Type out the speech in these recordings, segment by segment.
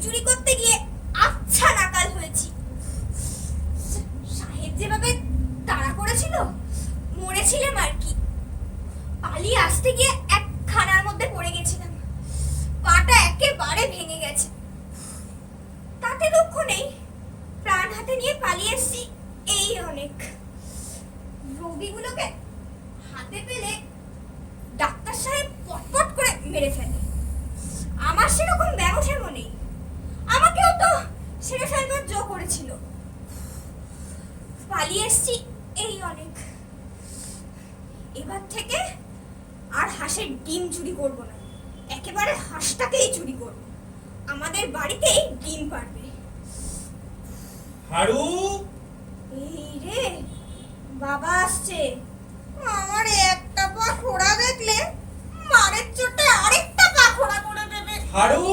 চুরি করতে গিয়ে আচ্ছা নাকাল হয়েছি। সাহেব যেভাবে তাড়া করেছিল, মরেছিলাম আর কি। পালিয়ে আসতে গিয়ে এক খানার মধ্যে পড়ে গেছিলাম, পাটা একেবারে ভেঙে গেছে। তাতে দুঃখ নেই, প্রাণ হাতে নিয়ে পালিয়ে এসেছি, এই অনেক। রোগীগুলোকে হাতে পেলে ডাক্তার সাহেব পটপট করে মেরে ফেলে। আমার সেরকম ব্যবসা নেই, আমাকেও তো সেরে ফেলবার জো করেছিল। পালিয়ে এসেছি, এই অনেক। এবার থেকে আর হাঁসের ডিম চুরি করব না, একেবারে হাঁসটাকেই চুরি করব। আমাদের বাড়িতেই ডিম পারবে। হারু, এই রে, বাবা আসছে। আমার একটা পা খোড়া দেখলে মারের চোটে আরেকটা পা খোড়া করে দেবে। হারু,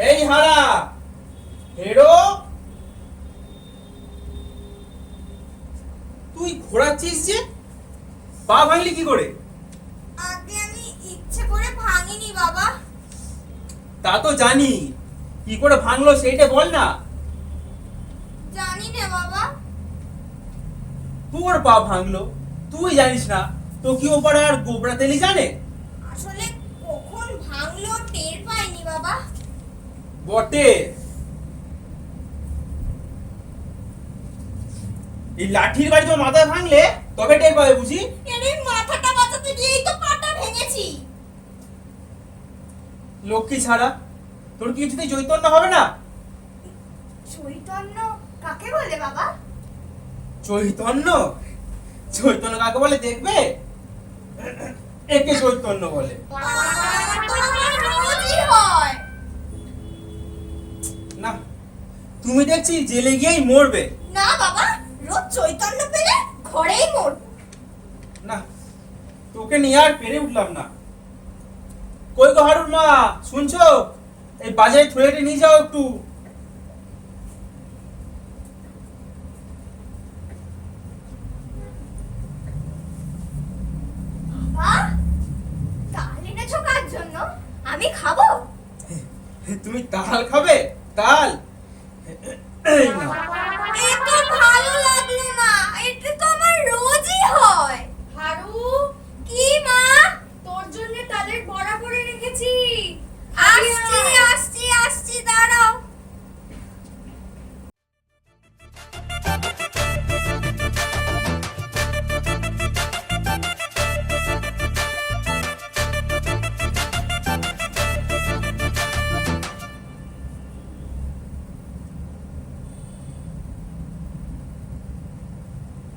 এই হারা, হেরো, তুই ঘোরাচ্ছিস যে? পা ভাঙলি কি করে? আগে আমি ইচ্ছে করে ভাঙিনি বাবা। তা তো জানি, কি করে ভাঙলো সেইটা বল না। জানি না বাবা। তোর পা ভাঙলো, তুই জানিস না? তো কি ওপরে আর গোবরা তেলি জানে? আসলে কখন ভাঙলো টের পাইনি বাবা। বটে, এই লাঠির বাড়ি তো মাথায় ভাঙলে তবে টের পাবে বুঝি। এর এই মাথাটা বাঁচাতে গিয়েই তো পাটা ভেঙেছি। লক্ষ্মী ছাড়া তোর কিছুতে চৈতন্য হবে না? চৈতন্য কাকে বলে বাবা? চৈতন্য? চৈতন্য কাকে বলে দেখবে? একে চৈতন্য বলে। আমার রোজই হয়। না, তুমি দেখছি জেলে গিয়েই মরবে। না বাবা, রোজ চৈতন্য পেলে ঘরেই মরবো। না, তোকে নিয়ে আর পেরে উঠলাম না। কই গো হারুর মা, শুনছো? এই বাজারে থুয়েটে নিয়ে যাও একটু। বাবা, তাল এনেছো কার জন্য? আমি খাবো। তুমি তাল খাবে? তাল? এই নাও। এ তো ভালো লাগলো না, এটা তো আমার রোজই হয়। হারু, কি মা? তোর জন্য তালের বড়া করে রেখেছি। আসছি আসছি আসছি, দাঁড়াও।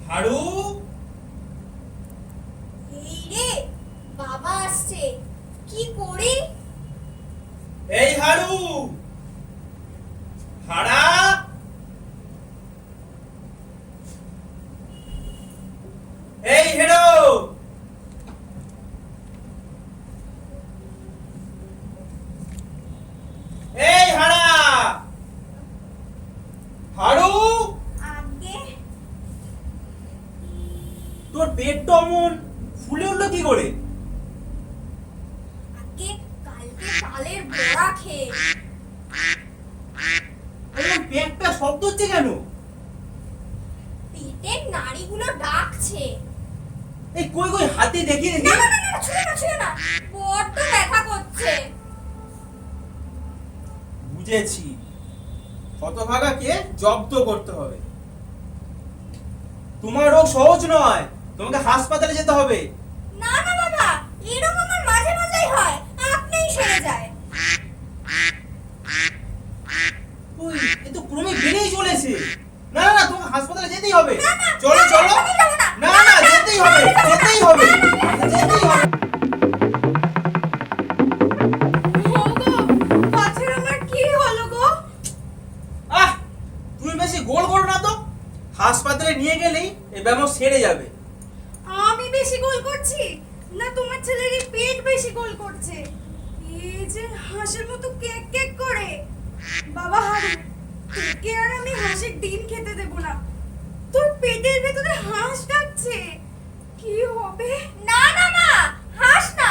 হারু, এই রে, বাবা আসছে, কি করি? এই হারু, হারা, এই হেরো, এই হারা, হারু, আগে তোর পেটটা অমন ফুলে উঠলো কি করে? আগে কালকে তালের বড়া খেয়ে। এরকম পেটটা শব্দ হচ্ছে কেন? পেটের নাড়িগুলো ডাকছে। এই কই কই হাতে দেখি না দেখি। না না না, ছুঁয়ো না ছুঁয়ো না, বড্ড ব্যথা করছে। বুঝেছি, হতভাগাকে জব্দ করতে হবে। তোমার রোগ সহজ নয়, তোমাকে হাসপাতালে যেতে হবে। না না বাবা, এরকম আমার মাঝে মাঝেই হয়, আপনিই সেরে যায়। ওই এ তো ক্রমে বেড়েই চলেছে। না না না, তোমাকে হাসপাতালে যেতেই হবে। না, না, চলো না, চলো। আমি যাবো না। না না, যেতেই হবে, যেতেই হবে, যেতেই হবে। ওগো, পাছের আমার কি হলো গো? আহ, তুমি বেশি গোল করো না তো। হাসপাতালে নিয়ে গেলেই এই ব্যামো সেরে যাবে। আমি বেশি গোল করছি না তোমার ছেলেরই পেট বেশি গোল করছে? এই যে হাঁসের মতো কেক কেক করে। বাবা হারু, তোকে আর আমি হাঁসের ডিম খেতে দেব না। তোর পেটের ভেতরে হাঁস ডাকছে, কি হবে? না না মা, হাস না,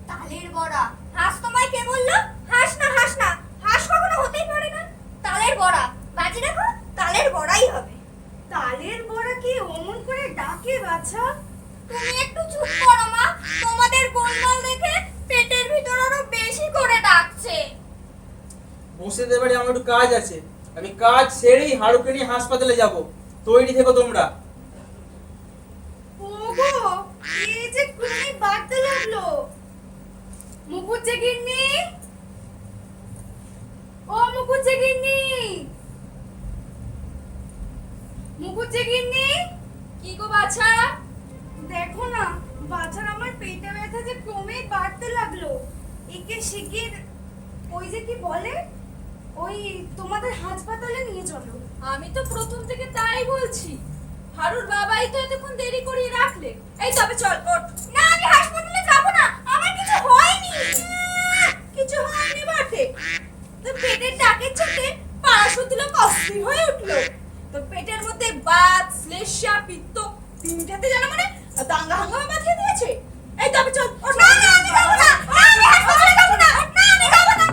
তালের বড়া। হাস তোমায় কে বললো? হাস না হাস না, হাস কখনো তুমি একটু চুপ করো মা, তোমাদের গোলমাল দেখে পেটের ভিতর আরো বেশি করে ডাকছে। বসে দেবারে আমার একটু কাজ আছে, আমি কাজ সেরেই হাড়ুকে নিয়ে হাসপাতালে যাব। তৈরি থেকো তোমরা। ওগো, এই যে তুমি বাড়তে লাগলো। মুকুজ্জে গিন্নি, ও মুকুজ্জে গিন্নি, মুকুজ্জে গিন্নি, কি গো বাছা? দেখো না বাছার আমার পেটে ব্যথা যে ক্রমেই বাড়তে লাগলো। একে শিগগির ওই যে কি বলে, ওই তোমাদের হাসপাতালে নিয়ে চলো। আমি তো প্রথম থেকে তাই বলছি। হারুর বাবাই তো এতক্ষণ দেরি করিয়ে রাখলে। এই তবে চল ওঠ। না, আমি হাসপাতালে যাব না, আমার কিছু হয়নি। কিছু হয়নি বটে, তো পেটের ডাকের চোটে পারাসুতিল অস্থির হয়ে উঠলো। তো পেটের মধ্যে বাত, শ্লেষ্মা, পিত্ত তিনটাতে যেন মানে দাঙ্গা হাঙ্গামা বাঁধিয়ে দিয়েছে। এই তবে চল ওঠ। না, না, আমি যাব না, আমি হাসপাতালে যাব না, না, আমি যাব না।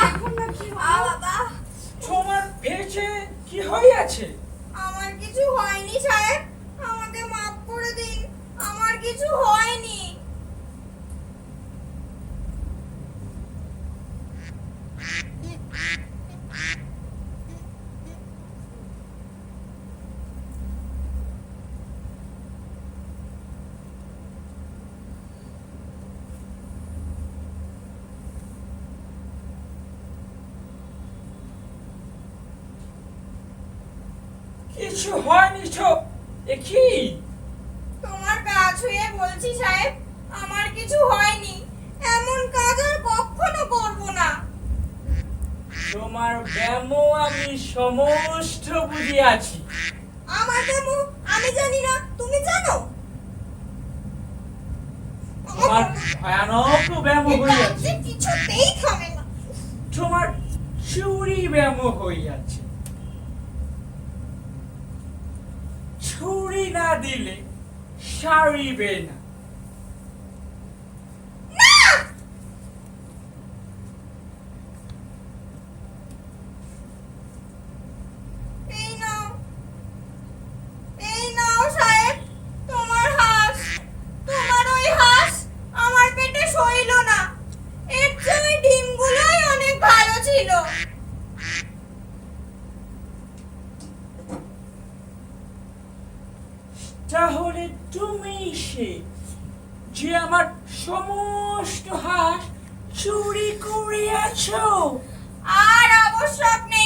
এখন না কি হলো? বাবা, তোমার পেটে কি হয়েছে? আমার কিছু হয়নি সাহেব, আমাকে মাফ করে দিন, আমার কিছু হয়নি। কিছু হয়নি তো? এ কি? তোমার গা ছুঁয়ে বলছি সাহেব, আমার কিছু হয়নি, এমন কাজ আর কখনো করব না। তোমার ব্যামো আমি সমস্ত বুঝিয়াছি। আমার ব্যামো আমি জানি না, তুমি জানো? তোমার ভয়ানক ব্যামো এই হইয়াছে। কাজ যে কিছুতেই থামে না। তোমার চুরি ব্যামো হইয়াছে। ছুরি না দিলে সারিবে না। না! এই নাও, এই নাও সাহেব, তোমার হাঁস। তোমার ওই হাঁস আমার পেটে সইল না, এর চেয়ে ওই ডিমগুলোই অনেক ভালো ছিল। তাহলে তুমি সে যে আমার সমস্ত হাঁস চুরি করিয়াছ? আর আবশ্যক নেই